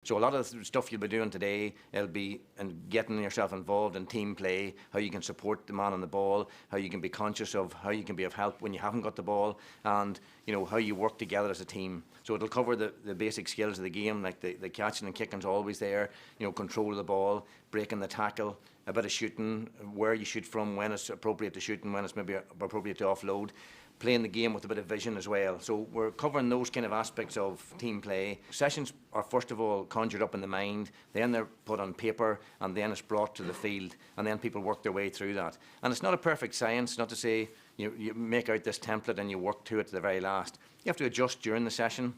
So a lot of the stuff you'll be doing today, it'll be getting yourself involved in team play, how you can support the man on the ball, how you can be conscious of how you can be of help when you haven't got the ball, and how you work together as a team. So it'll cover the basic skills of the game, like the catching and kicking's always there, control of the ball, breaking the tackle, a bit of shooting, where you shoot from, when it's appropriate to shoot and when it's maybe appropriate to offload. Playing the game with a bit of vision as well. So we're covering those kind of aspects of team play. Sessions are first of all conjured up in the mind, then they're put on paper, and then it's brought to the field, and then people work their way through that. And it's not a perfect science, not to say you make out this template and you work to it to the very last. You have to adjust during the session.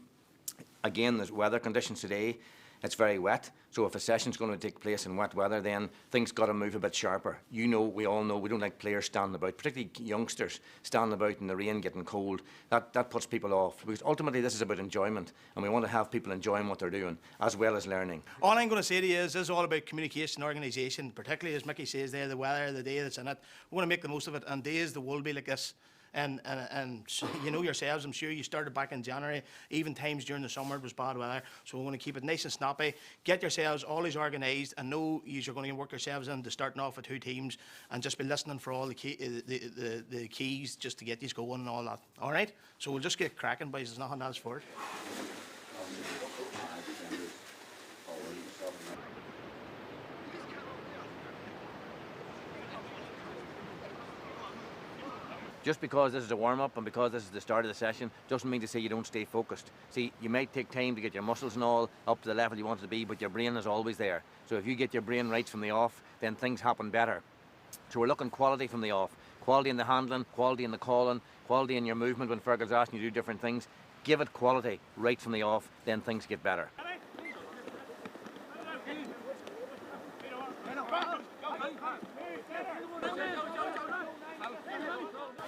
Again, there's weather conditions today. It's very wet, so if a session's going to take place in wet weather, then things got to move a bit sharper. We all know we don't like players standing about, particularly youngsters standing about in the rain getting cold. That puts people off, because ultimately this is about enjoyment, and we want to have people enjoying what they're doing as well as learning. All I'm going to say to you is this is all about communication, organisation, particularly as Mickey says there, the weather, the day that's in it. We want to make the most of it, and days there will be like this. And you know yourselves, I'm sure you started back in January, even times during the summer it was bad weather, so we want to keep it nice and snappy. Get yourselves always organised, and know you're going to work yourselves into starting off with 2 teams, and just be listening for all the keys just to get these going and all that. All right? So we'll just get cracking, boys. There's nothing else for it. Just because this is a warm-up and because this is the start of the session doesn't mean to say you don't stay focused. See, you might take time to get your muscles and all up to the level you want it to be, but your brain is always there. So if you get your brain right from the off, then things happen better. So we're looking quality from the off. Quality in the handling, quality in the calling, quality in your movement when Fergal's asking you to do different things. Give it quality right from the off, then things get better.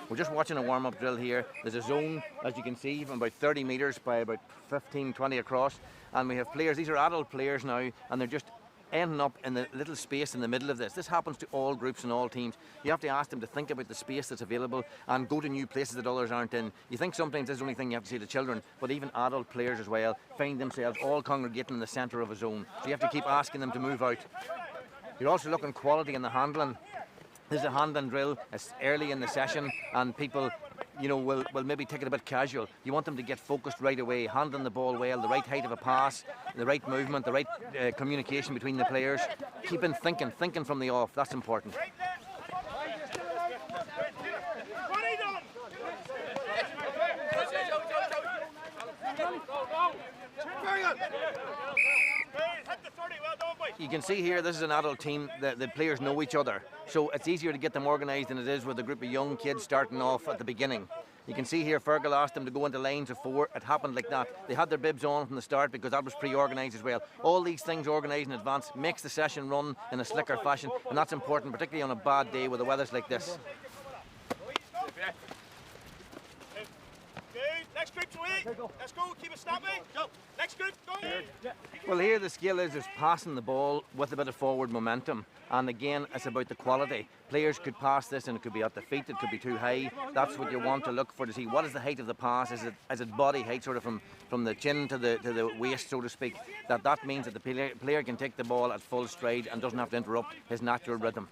We're just watching a warm-up drill here. There's a zone, as you can see, from about 30 metres by about 15, 20 across. And we have players, these are adult players now, and they're just ending up in the little space in the middle of this. This happens to all groups and all teams. You have to ask them to think about the space that's available and go to new places that others aren't in. You think sometimes this is the only thing you have to say to children, but even adult players as well find themselves all congregating in the centre of a zone. So you have to keep asking them to move out. You're also looking quality in the handling. This is a handling drill. It's early in the session, and people, will maybe take it a bit casual. You want them to get focused right away, handling the ball well, the right height of a pass, the right movement, the right communication between the players. Keeping thinking from the off. That's important. You can see here, this is an adult team. The players know each other, so it's easier to get them organised than it is with a group of young kids starting off at the beginning. You can see here, Fergal asked them to go into lines of 4. It happened like that. They had their bibs on from the start because that was pre-organised as well. All these things organised in advance makes the session run in a slicker fashion, and that's important, particularly on a bad day where the weather's like this. Next group's away. Let's go. Keep it snappy. Go. Next group. Go. Well, here the skill is passing the ball with a bit of forward momentum. And again, it's about the quality. Players could pass this and it could be at the feet, it could be too high. That's what you want to look for, to see what is the height of the pass. Is it body height, sort of from the chin to the waist, so to speak. That means that the player can take the ball at full stride and doesn't have to interrupt his natural rhythm.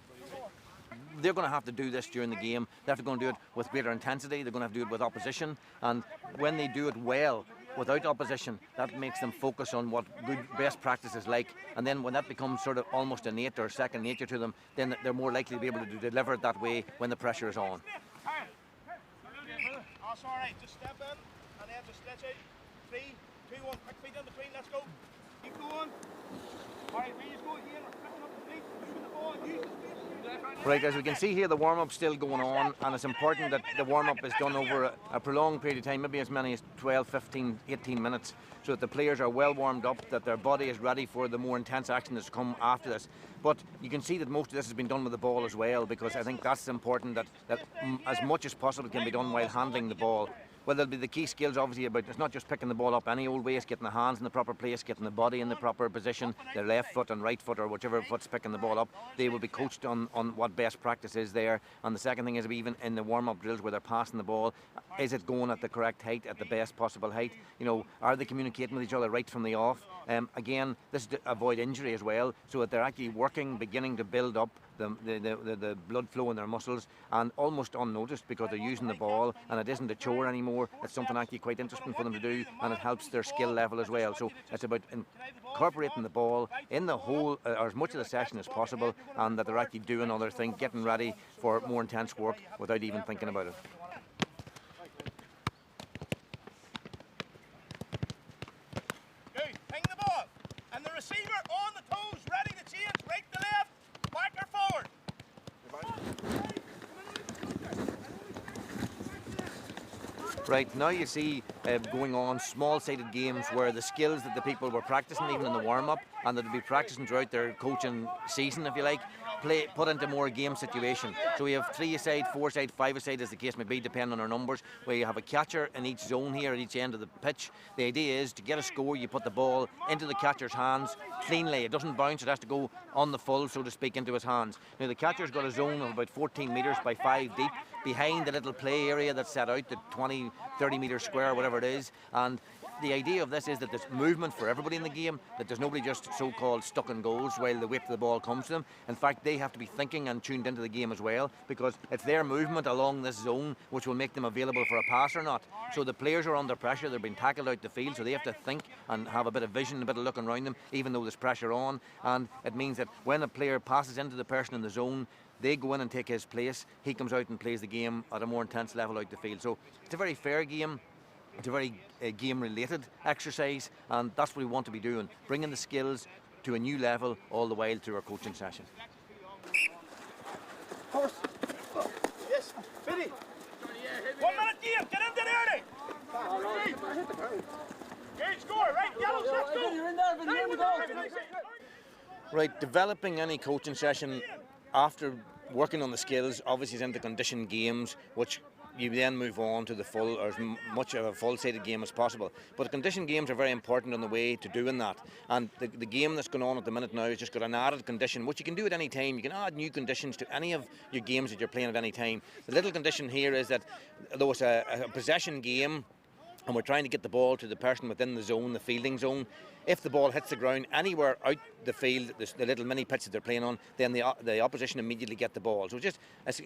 They're going to have to do this during the game. They're going to do it with greater intensity. They're going to have to do it with opposition. And when they do it well, without opposition, that makes them focus on what good best practice is like. And then when that becomes sort of almost innate or second nature to them, then they're more likely to be able to deliver it that way when the pressure is on. That's all right. Just step in and then just stretch out. 3, 2, 1. Quick feet in between. Let's go. Keep going. All right, we just go again. We're picking up the feet. Shoot the ball. Use the space. Right, as we can see here, the warm-up's still going on, and it's important that the warm-up is done over a prolonged period of time, maybe as many as 12, 15, 18 minutes, so that the players are well warmed up, that their body is ready for the more intense action that's come after this. But you can see that most of this has been done with the ball as well, because I think that's important, that as much as possible can be done while handling the ball. Well, there'll be the key skills obviously about, it's not just picking the ball up any old way, it's getting the hands in the proper place, getting the body in the proper position, their left foot and right foot or whichever foot's picking the ball up. They will be coached on what best practice is there. And the second thing is, even in the warm-up drills where they're passing the ball, is it going at the correct height, at the best possible height? You know, are they communicating with each other right from the off? Again, this is to avoid injury as well, so that they're actually working, beginning to build up the blood flow in their muscles, and almost unnoticed because they're using the ball and it isn't a chore anymore. It's something actually quite interesting for them to do, and it helps their skill level as well. So it's about incorporating the ball in the whole, or as much of the session as possible, and that they're actually doing other things, getting ready for more intense work without even thinking about it. Good, ping the ball, and the receiver on the toes, ready to change, right to left, back or forward. Right, now you see going on small-sided games where the skills that the people were practicing even in the warm-up, and that they'll be practicing throughout their coaching season, if you like, put into more game situation. So we have 3-a-side, 4-a-side, 5-a-side as the case may be, depending on our numbers, where you have a catcher in each zone here at each end of the pitch. The idea is to get a score, you put the ball into the catcher's hands cleanly. It doesn't bounce, it has to go on the full, so to speak, into his hands. Now the catcher's got a zone of about 14 metres by 5 deep behind the little play area that's set out, the 20, 30 metre square, whatever it is. And the idea of this is that there's movement for everybody in the game, that there's nobody just so-called stuck in goals while the whip of the ball comes to them. In fact, they have to be thinking and tuned into the game as well, because it's their movement along this zone which will make them available for a pass or not. So the players are under pressure, they're being tackled out the field, so they have to think and have a bit of vision, a bit of looking around them, even though there's pressure on. And it means that when a player passes into the person in the zone, they go in and take his place, he comes out and plays the game at a more intense level out the field. So it's a very fair game. It's a very game-related exercise, and that's what we want to be doing, bringing the skills to a new level all the while through our coaching session. Horse. Yes, Biddy. 1 minute game, get into there, early. Good score, right, yellow, 6-2. Right, developing any coaching session after working on the skills obviously is into conditioned games, which you then move on to the full, or as much of a full-sided game as possible. But conditioned games are very important on the way to doing that. And the game that's going on at the minute now has just got an added condition, which you can do at any time. You can add new conditions to any of your games that you're playing at any time. The little condition here is that though it's a possession game, and we're trying to get the ball to the person within the zone, the fielding zone, if the ball hits the ground anywhere out the field, the little mini pitch that they're playing on, then the opposition immediately get the ball. So just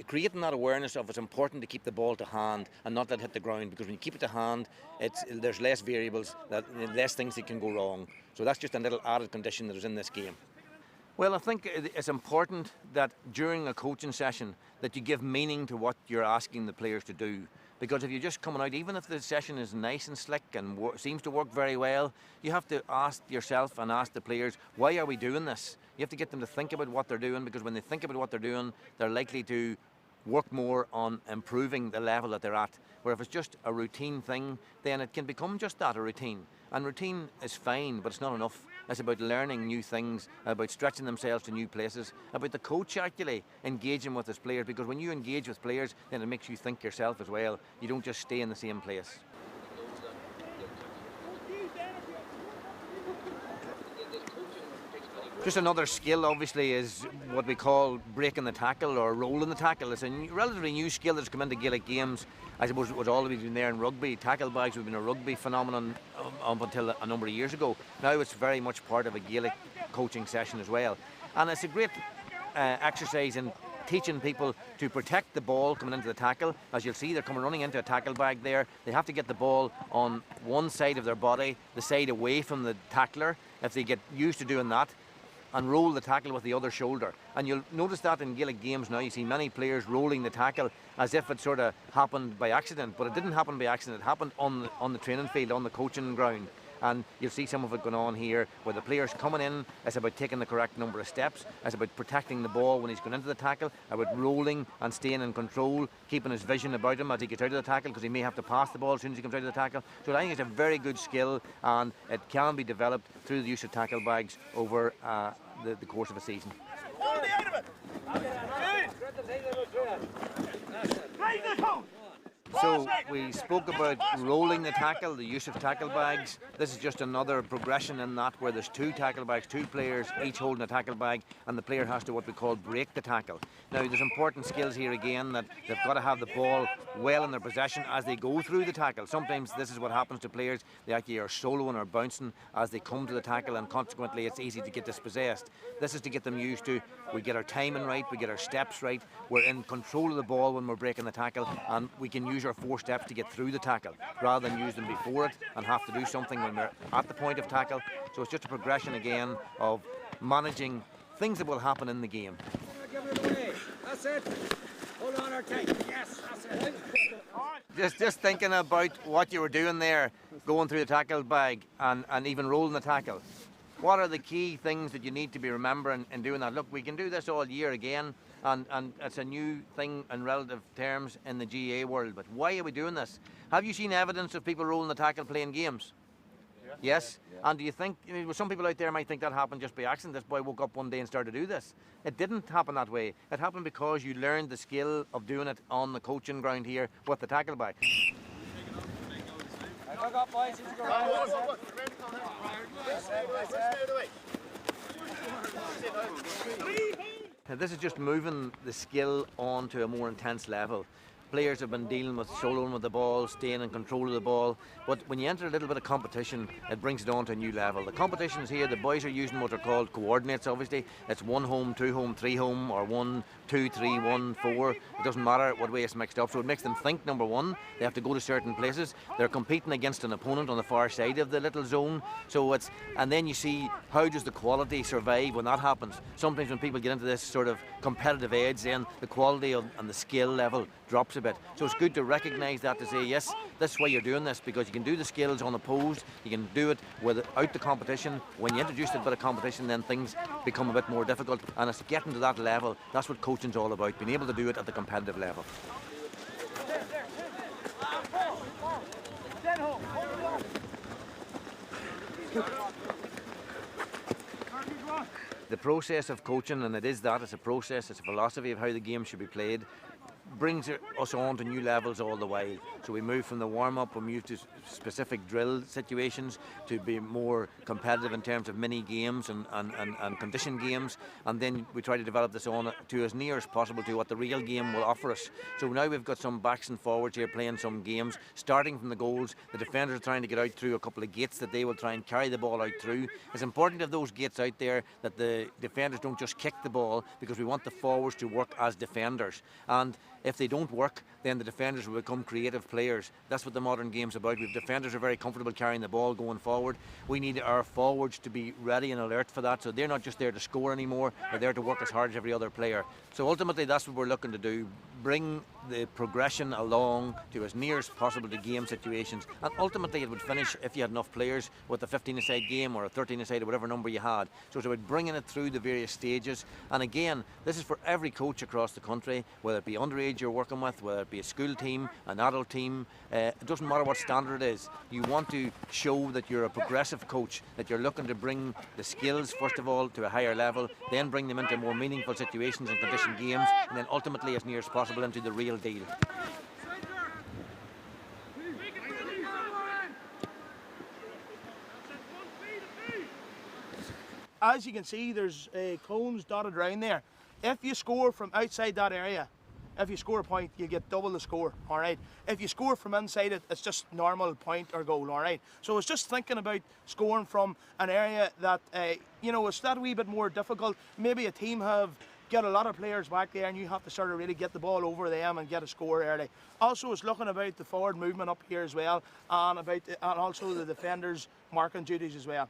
creating that awareness of it's important to keep the ball to hand and not let it hit the ground, because when you keep it to hand, there's less variables, less things that can go wrong. So that's just a little added condition that is in this game. Well, I think it's important that during a coaching session that you give meaning to what you're asking the players to do. Because if you're just coming out, even if the session is nice and slick and seems to work very well, you have to ask yourself and ask the players, why are we doing this? You have to get them to think about what they're doing, because when they think about what they're doing, they're likely to work more on improving the level that they're at. Where if it's just a routine thing, then it can become just that, a routine. And routine is fine, but it's not enough. It's about learning new things, about stretching themselves to new places, about the coach actually engaging with his players, because when you engage with players, then it makes you think yourself as well. You don't just stay in the same place. Just another skill, obviously, is what we call breaking the tackle or rolling the tackle. It's a relatively new skill that's come into Gaelic games. I suppose it was always been there in rugby. Tackle bags have been a rugby phenomenon up until a number of years ago. Now it's very much part of a Gaelic coaching session as well. And it's a great exercise in teaching people to protect the ball coming into the tackle. As you'll see, they're coming running into a tackle bag there. They have to get the ball on one side of their body, the side away from the tackler. If they get used to doing that, and roll the tackle with the other shoulder. And you'll notice that in Gaelic games now, you see many players rolling the tackle as if it sort of happened by accident, but it didn't happen by accident, it happened on the training field, on the coaching ground. And you'll see some of it going on here, where the player's coming in, it's about taking the correct number of steps, it's about protecting the ball when he's going into the tackle, about rolling and staying in control, keeping his vision about him as he gets out of the tackle, because he may have to pass the ball as soon as he comes out of the tackle. So I think it's a very good skill, and it can be developed through the use of tackle bags over the course of a season. Quality out of it. So we spoke about rolling the tackle, the use of tackle bags. This is just another progression in that, where there's 2 tackle bags, 2 players each holding a tackle bag, and the player has to what we call break the tackle. Now there's important skills here again, that they've got to have the ball well in their possession as they go through the tackle. Sometimes this is what happens to players, they actually are soloing or bouncing as they come to the tackle, and consequently it's easy to get dispossessed. This is to get them used to, we get our timing right, we get our steps right, we're in control of the ball when we're breaking the tackle, and we can use our 4 steps to get through the tackle rather than use them before it and have to do something when we're at the point of tackle. So it's just a progression again of managing things that will happen in the game. Give it away. That's it. Hold on our tight. Yes, that's it. Just thinking about what you were doing there, going through the tackle bag and even rolling the tackle. What are the key things that you need to be remembering in doing that? Look, we can do this all year again, and it's a new thing in relative terms in the GAA world, but why are we doing this? Have you seen evidence of people rolling the tackle playing games? Yeah. Yes? Yeah. And do you think, some people out there might think that happened just by accident, this boy woke up one day and started to do this. It didn't happen that way. It happened because you learned the skill of doing it on the coaching ground here with the tackle bag. Look up, boys. Now, this is just moving the skill on to a more intense level. Players have been dealing with soloing with the ball, staying in control of the ball, but when you enter a little bit of competition, it brings it on to a new level. The competitions here, the boys are using what are called coordinates, obviously. It's 1 home, 2 home, 3 home, or 1, 2, 3, 1, 4. It doesn't matter what way it's mixed up, so it makes them think, number one. They have to go to certain places. They're competing against an opponent on the far side of the little zone, so it's, and then you see how does the quality survive when that happens. Sometimes when people get into this sort of competitive edge, then the quality and the skill level drops a bit. So it's good to recognise that, to say, yes, this is why you're doing this, because you can do the skills unopposed, you can do it without the competition. When you introduce a bit of competition, then things become a bit more difficult, and it's getting to that level. That's what coaching's all about, being able to do it at the competitive level. The process of coaching, and it is that, it's a process, it's a philosophy of how the game should be played, brings us on to new levels all the while. So we move from the warm-up, we move to specific drill situations to be more competitive in terms of mini games and condition games, and then we try to develop this on to as near as possible to what the real game will offer us. So now we've got some backs and forwards here playing some games, starting from the goals. The defenders are trying to get out through a couple of gates that they will try and carry the ball out through. It's important to have those gates out there, that the defenders don't just kick the ball, because we want the forwards to work as defenders. And if they don't work, then the defenders will become creative players. That's what the modern game's about. We've defenders are very comfortable carrying the ball going forward. We need our forwards to be ready and alert for that, so they're not just there to score anymore, they're there to work as hard as every other player. So ultimately that's what we're looking to do, bring the progression along to as near as possible to game situations, and ultimately it would finish, if you had enough players, with a 15-a-side game or a 13-a-side or whatever number you had. So it's about bringing it through the various stages, and again, this is for every coach across the country, whether it be underage you're working with, whether it be a school team, an adult team, it doesn't matter what standard it is. You want to show that you're a progressive coach, that you're looking to bring the skills first of all to a higher level, then bring them into more meaningful situations and condition games, and then ultimately as near as possible into the real deal. As you can see, there's cones dotted around there. If you score from outside that area, if you score a point, you get double the score, all right? If you score from inside it, it's just normal point or goal, all right? So it's just thinking about scoring from an area that, it's that wee bit more difficult. Maybe a team have got a lot of players back there and you have to sort of really get the ball over them and get a score early. Also, it's looking about the forward movement up here as well, and also the defenders' marking duties as well.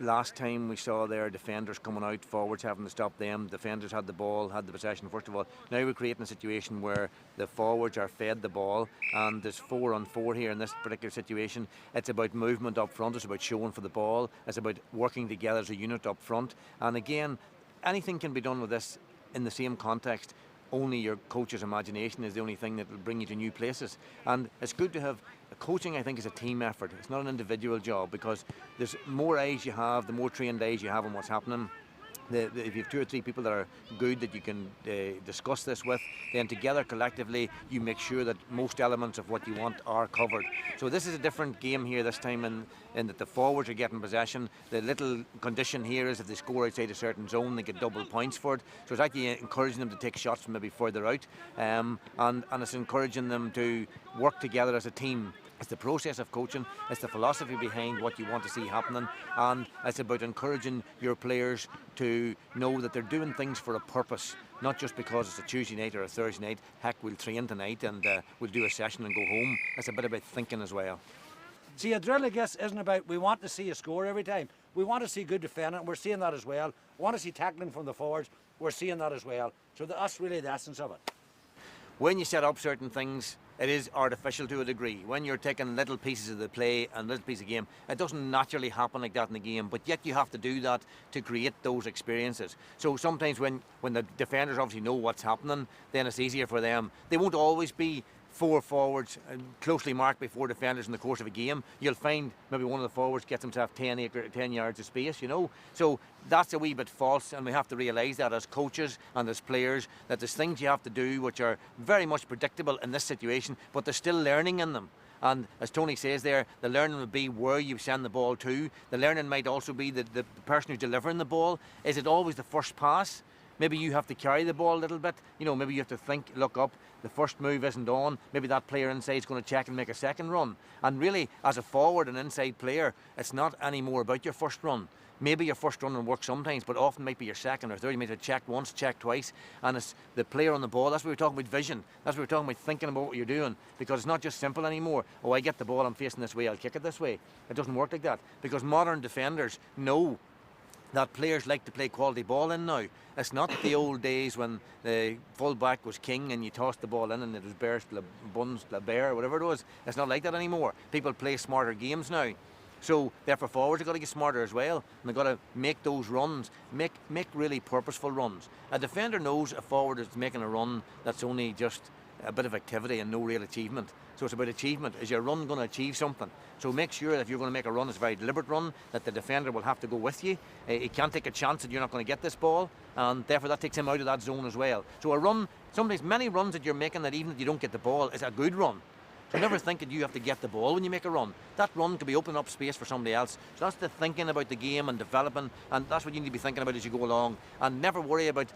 Last time we saw their defenders coming out, forwards having to stop them. Defenders had the ball, had the possession first of all. Now we're creating a situation where the forwards are fed the ball, and there's 4-on-4 here in this particular situation. It's about movement up front, it's about showing for the ball, it's about working together as a unit up front. And again, anything can be done with this in the same context. Only your coach's imagination is the only thing that will bring you to new places. And it's good to have coaching, I think, is a team effort. It's not an individual job, because there's more eyes you have, the more trained eyes you have on what's happening, if you have 2 or 3 people that are good that you can discuss this with, then together collectively you make sure that most elements of what you want are covered. So this is a different game here this time in that the forwards are getting possession. The little condition here is if they score outside a certain zone, they get double points for it. So it's actually encouraging them to take shots from maybe further out, and it's encouraging them to work together as a team. It's the process of coaching, it's the philosophy behind what you want to see happening, and it's about encouraging your players to know that they're doing things for a purpose, not just because it's a Tuesday night or a Thursday night. Heck, we'll train tonight and we'll do a session and go home. It's a bit about thinking as well. See, a drill, I guess, isn't about we want to see a score every time. We want to see good defending, we're seeing that as well. We want to see tackling from the forwards, we're seeing that as well. So that's really the essence of it. When you set up certain things, it is artificial to a degree. When you're taking little pieces of the play and little piece of game, it doesn't naturally happen like that in the game, but yet you have to do that to create those experiences. So sometimes when the defenders obviously know what's happening, then it's easier for them. They won't always be 4 forwards closely marked by 4 defenders in the course of a game. You'll find maybe one of the forwards gets himself 10 yards of space, you know. So that's a wee bit false, and we have to realise that as coaches and as players, that there's things you have to do which are very much predictable in this situation, but there's still learning in them. And as Tony says there, the learning will be where you send the ball to. The learning might also be the person who's delivering the ball. Is it always the first pass? Maybe you have to carry the ball a little bit. You know, maybe you have to think, look up, the first move isn't on. Maybe that player inside is going to check and make a second run. And really, as a forward and inside player, it's not any more about your first run. Maybe your first run will work sometimes, but often might be your second or third. You might have checked once, checked twice, and it's the player on the ball. That's what we're talking about vision. That's what we're talking about thinking about what you're doing, because it's not just simple anymore. Oh, I get the ball, I'm facing this way, I'll kick it this way. It doesn't work like that, because modern defenders know that players like to play quality ball in now. It's not the old days when the full-back was king and you tossed the ball in and it was bears, buns, bear, whatever it was. It's not like that anymore. People play smarter games now. So therefore forwards have got to get smarter as well, and they've got to make those runs, make really purposeful runs. A defender knows a forward is making a run that's only just a bit of activity and no real achievement. So it's about achievement. Is your run going to achieve something? So make sure that if you're going to make a run, it's a very deliberate run, that the defender will have to go with you. He can't take a chance that you're not going to get this ball, and therefore that takes him out of that zone as well. So a run, sometimes many runs that you're making that even if you don't get the ball is a good run. So never think that you have to get the ball when you make a run. That run could be opening up space for somebody else. So that's the thinking about the game and developing, and that's what you need to be thinking about as you go along. And never worry about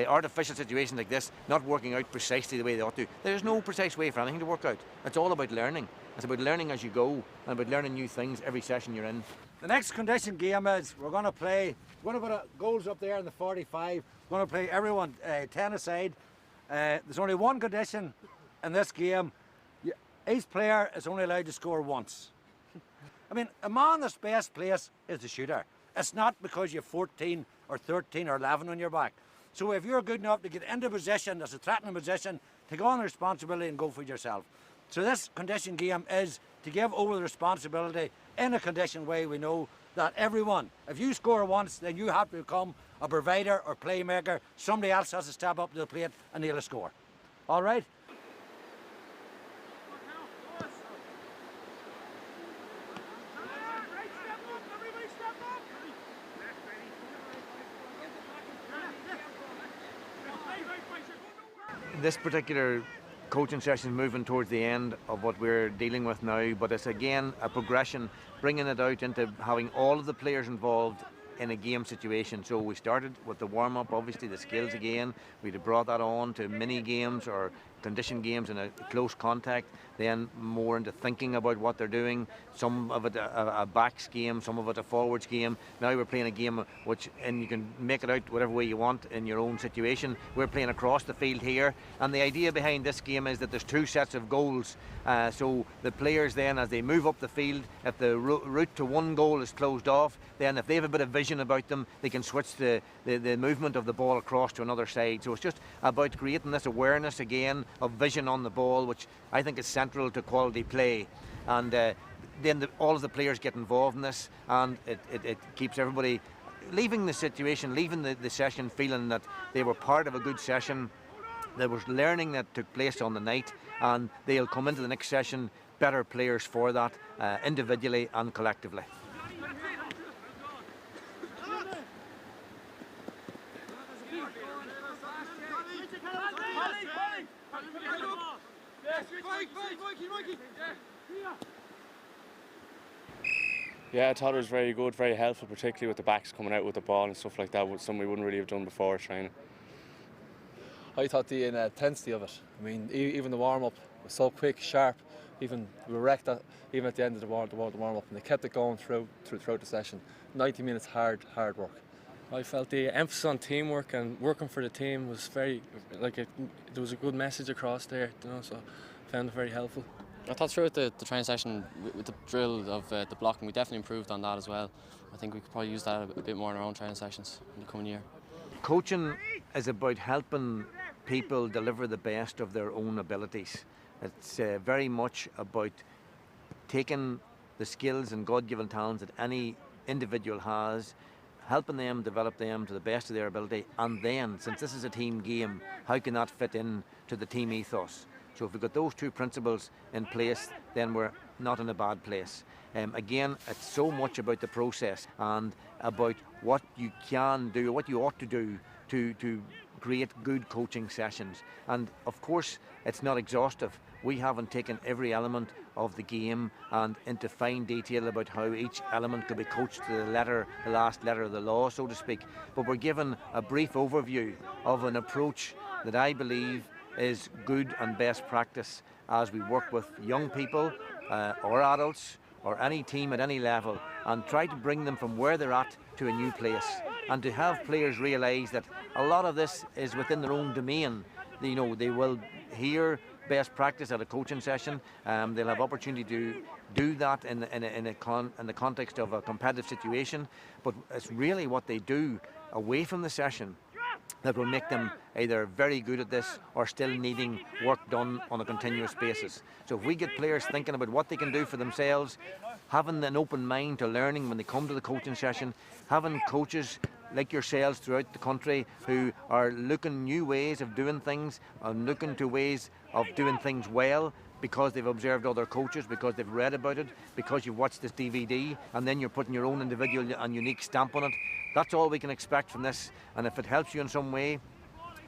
artificial situations like this not working out precisely the way they ought to. There's no precise way for anything to work out. It's all about learning. It's about learning as you go and about learning new things every session you're in. The next condition game is we're going to put goals up there in the 45. We're going to play everyone 10 aside. There's only one condition in this game. Each player is only allowed to score once. I mean, a man that's best placed is the shooter. It's not because you have 14 or 13 or 11 on your back. So if you're good enough to get into position, that's a threatening position, take on the responsibility and go for it yourself. So this condition game is to give over the responsibility in a conditioned way. We know that everyone, if you score once, then you have to become a provider or playmaker. Somebody else has to step up to the plate and nail a score. All right? This particular coaching session is moving towards the end of what we're dealing with now, but it's again a progression, bringing it out into having all of the players involved in a game situation. So we started with the warm-up, obviously the skills again. We'd brought that on to mini games or condition games in a close contact, then more into thinking about what they're doing. Some of it a backs game, some of it a forwards game. Now we're playing a game and you can make it out whatever way you want in your own situation. We're playing across the field here, and the idea behind this game is that there's 2 sets of goals. So the players then, as they move up the field, if the route to one goal is closed off, then if they have a bit of vision about them, they can switch the movement of the ball across to another side. So it's just about creating this awareness again of vision on the ball, which I think is central to quality play. And then all of the players get involved in this, and it keeps everybody leaving the situation, leaving the session feeling that they were part of a good session. There was learning that took place on the night, and they'll come into the next session better players for that, individually and collectively. Yeah, I thought it was very good, very helpful, particularly with the backs coming out with the ball and stuff like that, something we wouldn't really have done before training. I thought the intensity of it. I mean, even the warm-up was so quick, sharp. Even we were wrecked even at the end of the warm-up, and they kept it going throughout the session. 90 minutes hard work. I felt the emphasis on teamwork and working for the team was very, there was a good message across there, so I found it very helpful. I thought throughout the training session with the drill of the blocking, we definitely improved on that as well. I think we could probably use that a bit more in our own training sessions in the coming year. Coaching is about helping people deliver the best of their own abilities. It's very much about taking the skills and God-given talents that any individual has, helping them develop them to the best of their ability, and then, since this is a team game, how can that fit in to the team ethos? So if we've got those two principles in place, then we're not in a bad place. Again, it's so much about the process and about what you can do, what you ought to do to create good coaching sessions. And of course, it's not exhaustive. We haven't taken every element of the game and into fine detail about how each element could be coached to the last letter of the law, so to speak. But we're given a brief overview of an approach that I believe is good and best practice as we work with young people or adults or any team at any level, and try to bring them from where they're at to a new place, and to have players realise that a lot of this is within their own domain. They will hear best practice at a coaching session. They'll have opportunity to do that in the context of a competitive situation, but it's really what they do away from the session that will make them either very good at this or still needing work done on a continuous basis. So if we get players thinking about what they can do for themselves, having an open mind to learning when they come to the coaching session, having coaches like yourselves throughout the country who are looking new ways of doing things and looking to ways of doing things well, because they've observed other coaches, because they've read about it, because you've watched this DVD, and then you're putting your own individual and unique stamp on it. That's all we can expect from this. And if it helps you in some way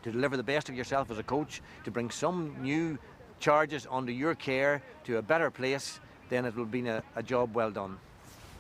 to deliver the best of yourself as a coach, to bring some new charges under your care to a better place, then it will be a job well done.